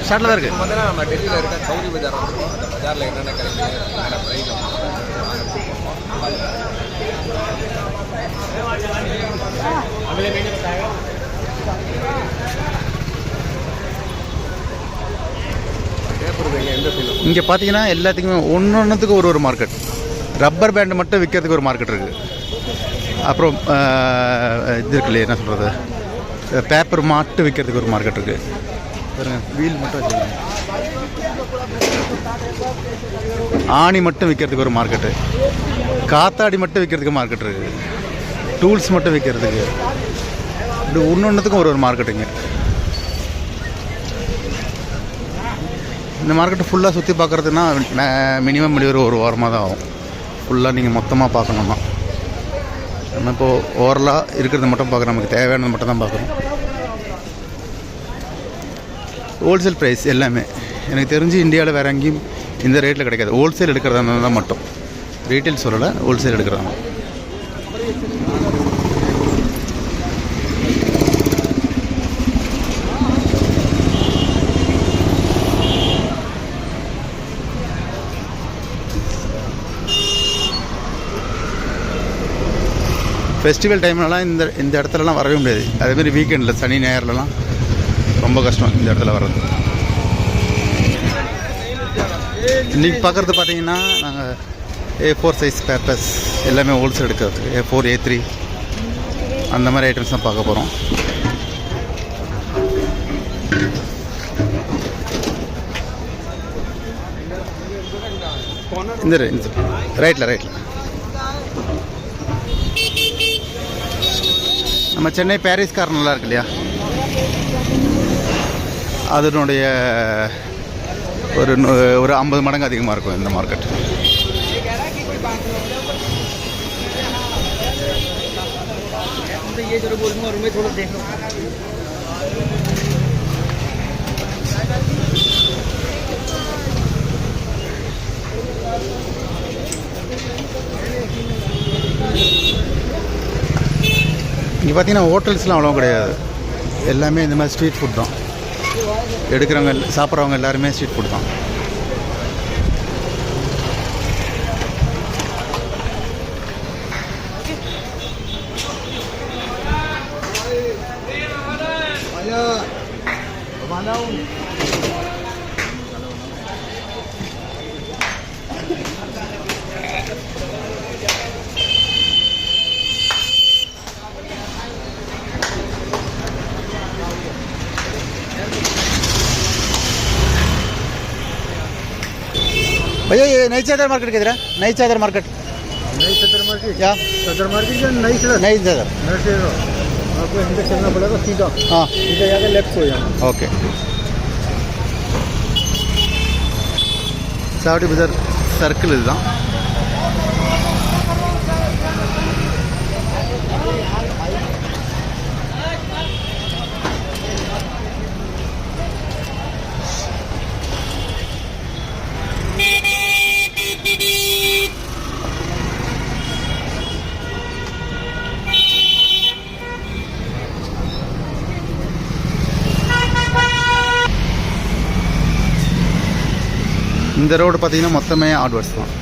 ஷர்ட்டில் தான் இருக்குது. பார்த்தீங்கன்னா நம்ம டெல்லியில் இருக்க சௌரி பஜார் வந்துருக்கோம். அந்த பஜாரில் என்னென்ன கிடைக்குது, என்னென்ன ப்ரைஸ் இங்கே பார்த்தீங்கன்னா எல்லாத்துக்குமே ஒன்றுத்துக்கு ஒரு மார்க்கெட். ரப்பர் பேண்டு மட்டும் விற்கிறதுக்கு ஒரு மார்க்கெட் இருக்குது. அப்புறம் இது இருக்கு இல்லையா, என்ன சொல்கிறது, பேப்பர் மட்டும் விற்கிறதுக்கு ஒரு மார்க்கெட் இருக்குது. பாருங்கள், வீல் மட்டும் வச்சுருக்காங்க. ஆணி மட்டும் விற்கிறதுக்கு ஒரு மார்க்கெட்டு, காத்தாடி மட்டும் விற்கிறதுக்கு மார்க்கெட் இருக்குது, டூல்ஸ் மட்டும் விற்கிறதுக்கு, இப்படி ஒன்றுத்துக்கும் ஒரு மார்க்கெட்டுங்க. இந்த மார்க்கெட்டு ஃபுல்லாக சுற்றி பார்க்குறதுன்னா மினிமம் ஒரு வாரமாக தான் ஆகும். ஃபுல்லாக நீங்கள் மொத்தமாக பார்க்கணுன்னா. நம்ம இப்போது ஓவரலாக இருக்கிறத மட்டும் பார்க்குறோம், நமக்கு தேவையானது மட்டும் தான் பார்க்குறோம். ஹோல்சேல் ப்ரைஸ் எல்லாமே எனக்கு தெரிஞ்சு இந்தியாவில் வேறு எங்கேயும் இந்த ரேட்டில் கிடைக்காது. ஹோல்சேல் எடுக்கிறதா தான் மட்டும், ரீட்டைல் சொல்லலை, ஹோல்சேல் எடுக்கிறதா. ஃபெஸ்டிவல் டைம்லலாம் இந்த இடத்துலலாம் வரவே முடியாது. அதேமாதிரி வீக்கெண்டில் சனி ஞாயிறுலலாம் ரொம்ப கஷ்டம் இந்த இடத்துல வர்றது. இன்றைக்கி பார்க்குறது பார்த்தீங்கன்னா நாங்கள் A4 சைஸ் பேப்பர்ஸ் எல்லாமே ஹோல்சேல் எடுக்கிறதுக்கு A4 A3 அந்த மாதிரி ஐட்டம்ஸ் தான் பார்க்க போகிறோம். இந்த ரைட்டில் நம்ம சென்னை பாரிஸ் கார்னர்லாம் இருக்கு இல்லையா, அதனுடைய ஒரு 50 மடங்கு அதிகமாக இருக்கும் இந்த மார்க்கெட். இங்கே பார்த்தீங்கன்னா ஹோட்டல்ஸ்லாம் அவ்வளோ கிடையாது. எல்லாமே இந்த மாதிரி ஸ்ட்ரீட் ஃபுட் தான். எடுக்கிறவங்க சாப்பிட்றவங்க எல்லாருமே ஸ்ட்ரீட் ஃபுட் தான். भैया ये नई चादर मार्केट किधर है? नई चादर मार्केट क्या? सदर मार्केट या नई चादर? नई चादर आपको यहाँ से चलना पड़ेगा सीधा. हाँ, सीधा जाकर लेफ्ट हो जाना. ओके. சாவடி பஜார் சர்க்கிள் இதுதான். இந்த ரோடு பார்த்தீங்கன்னா மொத்தமே ஆட்வர்ட்ஸ் தான்.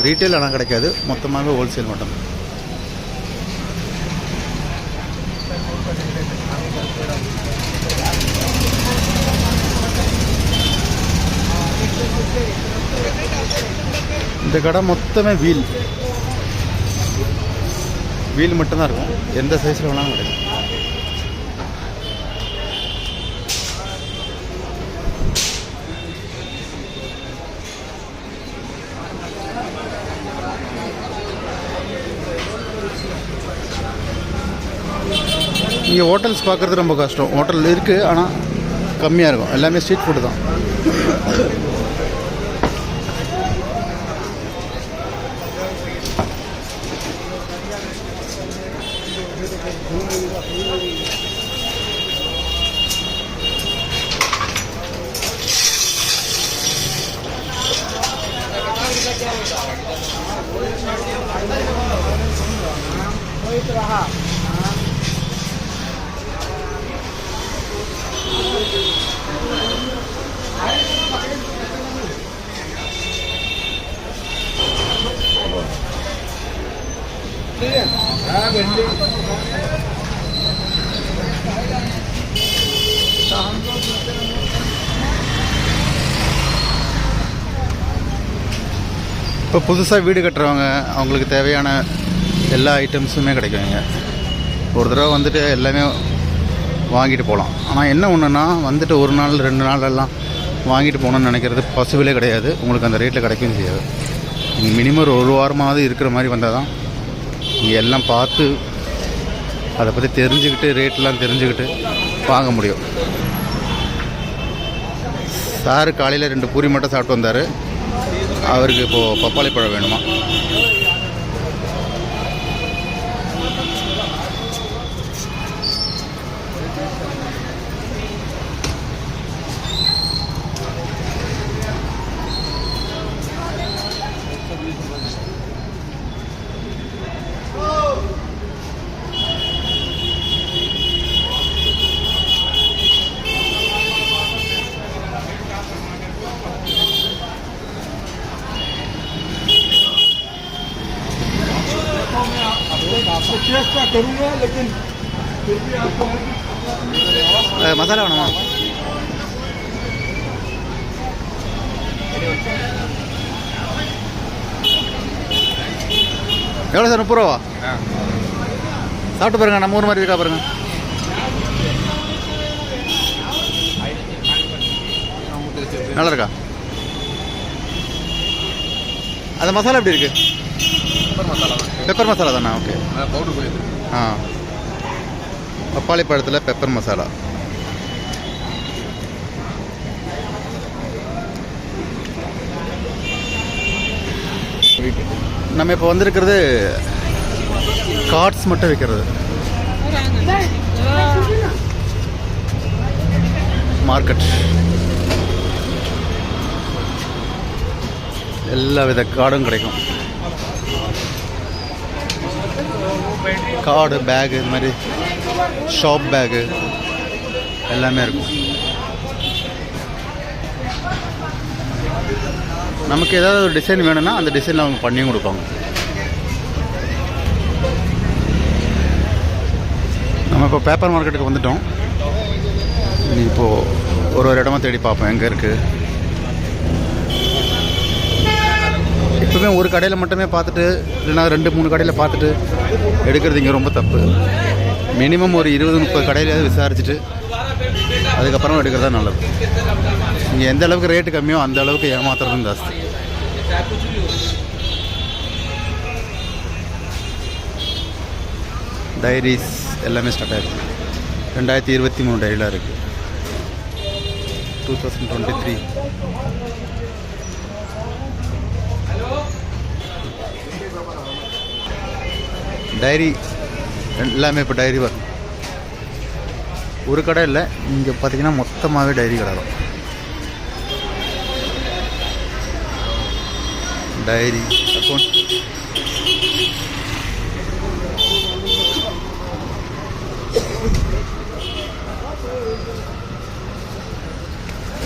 ரீட்டைல் ஆனால் கிடைக்காது, மொத்தமாக ஹோல்சேல் மட்டும். இந்த கடை மொத்தமே வீல் மட்டும்தான் இருக்கும். எந்த சைஸில் வேணாலும் கிடைக்கும். இங்கே ஹோட்டல்ஸ் பார்க்குறது ரொம்ப கஷ்டம். ஹோட்டல் இருக்குது ஆனால் கம்மியாக இருக்கும். எல்லாமே ஸ்ட்ரீட் ஃபுட்டு தான். இப்போ புதுசாக வீடு கட்டுறவங்க அவங்களுக்கு தேவையான எல்லா ஐட்டம்ஸுமே கிடைக்கும் இங்கே. ஒரு தடவை வந்துட்டு எல்லாமே வாங்கிட்டு போகலாம். ஆனால் என்ன ஒன்றுன்னா வந்துட்டு ஒரு நாள் 2 நாள் எல்லாம் வாங்கிட்டு போகணுன்னு நினைக்கிறது பாசிபிளே கிடையாது. உங்களுக்கு அந்த ரேட்டில் கிடைக்கவும் செய்யாது. நீங்கள் மினிமம் ஒரு வாரமாவது இருக்கிற மாதிரி வந்தால் தான் நீங்கள் எல்லாம் பார்த்து அதை பற்றி தெரிஞ்சுக்கிட்டு ரேட்லாம் தெரிஞ்சுக்கிட்டு வாங்க முடியும். சார் காலையில் 2 பூரி மட்டும் சாப்பிட்டு வந்தார். அவருக்கு இப்போது பப்பாளி பழம் வேணுமா. चेष्टा करूँगा लेकिन फिर भी आपको மசாலா வேணுமா? எவ்வளோ சார்? 30 ரூபா. சாப்பிட்டு பாருங்கள், நம்ம ஊர் மாதிரி இருக்கா பாருங்கள். நல்லா இருக்கா? அந்த மசாலா எப்படி இருக்குது? பெப்பர் மசாலா தானே? ஓகே. பவுடர் போயிடுது. ஆ, பப்பாளி பழத்தில் பெப்பர் மசாலா. நம்ம இப்போ வந்திருக்கிறது கார்ட்ஸ் மட்டும் விற்கிறது மார்க்கெட். எல்லா வித கார்டும் கிடைக்கும். கார்டு, பேகு, இது மாதிரி ஷாப் பேகு எல்லாமே இருக்கும். நமக்கு ஏதாவது ஒரு டிசைன் வேணும்னா அந்த டிசைனில் அவங்க பண்ணியும் கொடுப்பாங்க. நம்ம இப்போ பேப்பர் மார்க்கெட்டுக்கு வந்துட்டோம். இப்போது ஒரு இடமா தேடி பார்ப்போம் எங்கே இருக்குது. எப்பவுமே ஒரு கடையில் மட்டுமே பார்த்துட்டு இல்லைனா 2-3 கடையில் பார்த்துட்டு எடுக்கிறது இங்கே ரொம்ப தப்பு. மினிமம் ஒரு 20-30 கடையிலாவது விசாரிச்சுட்டு அதுக்கப்புறம் எடுக்கிறது தான் நல்லது. இங்கே எந்த அளவுக்கு ரேட்டு கம்மியோ அந்த அளவுக்கு ஏமாத்துறதும் ஜாஸ்தி. டைரிஸ் எல்லாமே ஸ்டார்ட் ஆகிருக்கு. 2023 டைரிலாம் இருக்குது. 2023 டைரி எல்லாமே. இப்போ டைரி வரும். ஒரு கடை இல்லை, இங்கே பார்த்தீங்கன்னா மொத்தமாகவே டைரி கடை தான். டைரி, அக்கௌண்ட்,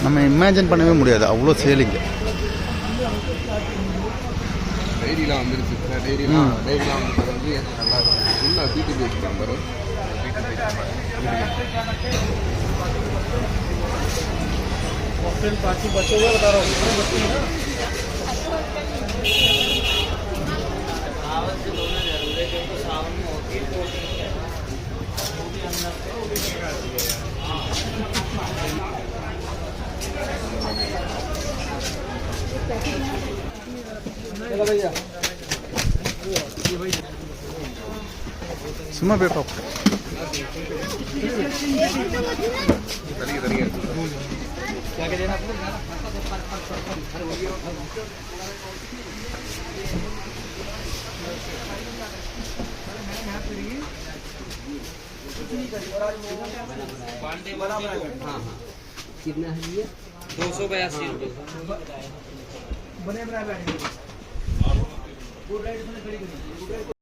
நம்ம இமேஜின் பண்ணவே முடியாது அவ்வளோ சேலிங்க. டைரிலாம் வந்துருச்சு. டைரிலாம் வந்து நல்லா இருக்கும். ஃபுல்லாக பிடிபி வச்சுருக்காங்க பாரு. बाकी बच्चों को बता रहा हूँ बच्चे ना भैया சும்மா போய் பார்ப்போம். क्या क्या देना कितना है ये? 282 रुपये।